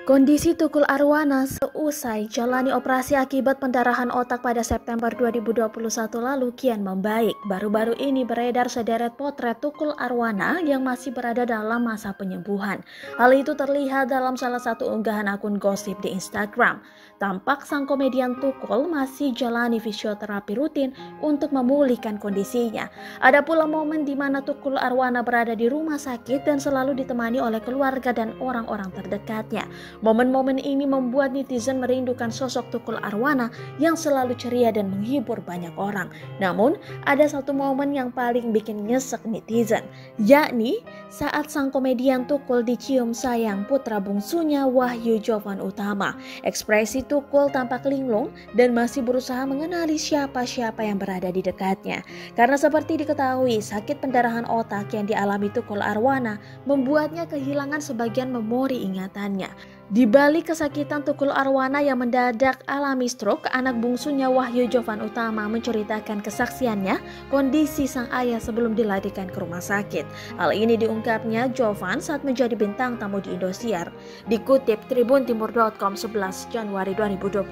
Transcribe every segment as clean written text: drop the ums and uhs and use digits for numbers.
Kondisi Tukul Arwana seusai jalani operasi akibat pendarahan otak pada September 2021 lalu kian membaik. Baru-baru ini beredar sederet potret Tukul Arwana yang masih berada dalam masa penyembuhan. Hal itu terlihat dalam salah satu unggahan akun gosip di Instagram. Tampak sang komedian Tukul masih jalani fisioterapi rutin untuk memulihkan kondisinya. Ada pula momen di mana Tukul Arwana berada di rumah sakit dan selalu ditemani oleh keluarga dan orang-orang terdekatnya. Momen-momen ini membuat netizen merindukan sosok Tukul Arwana yang selalu ceria dan menghibur banyak orang. Namun, ada satu momen yang paling bikin nyesek netizen, yakni saat sang komedian Tukul dicium sayang putra bungsunya Wahyu Jovan Utama. Ekspresi Tukul tampak linglung dan masih berusaha mengenali siapa-siapa yang berada di dekatnya. Karena seperti diketahui, sakit pendarahan otak yang dialami Tukul Arwana membuatnya kehilangan sebagian memori ingatannya. Di balik kesakitan Tukul Arwana yang mendadak alami stroke, anak bungsunya Wahyu Jovan Utama menceritakan kesaksiannya kondisi sang ayah sebelum dilarikan ke rumah sakit. Hal ini diungkapnya Jovan saat menjadi bintang tamu di Indosiar. Dikutip tribuntimur.com 11 Januari 2022,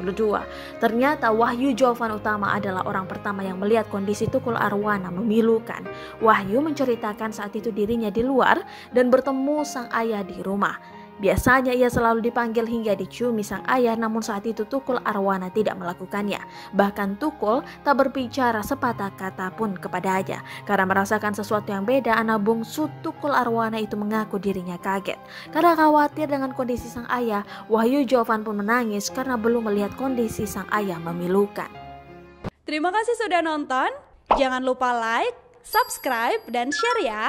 ternyata Wahyu Jovan Utama adalah orang pertama yang melihat kondisi Tukul Arwana memilukan. Wahyu menceritakan saat itu dirinya di luar dan bertemu sang ayah di rumah. Biasanya ia selalu dipanggil hingga diciumi sang ayah, namun saat itu Tukul Arwana tidak melakukannya. Bahkan Tukul tak berbicara sepatah kata pun kepadanya. Karena merasakan sesuatu yang beda, anak bungsu Tukul Arwana itu mengaku dirinya kaget. Karena khawatir dengan kondisi sang ayah, Wahyu Jovan pun menangis karena belum melihat kondisi sang ayah memilukan. Terima kasih sudah nonton. Jangan lupa like, subscribe, dan share ya.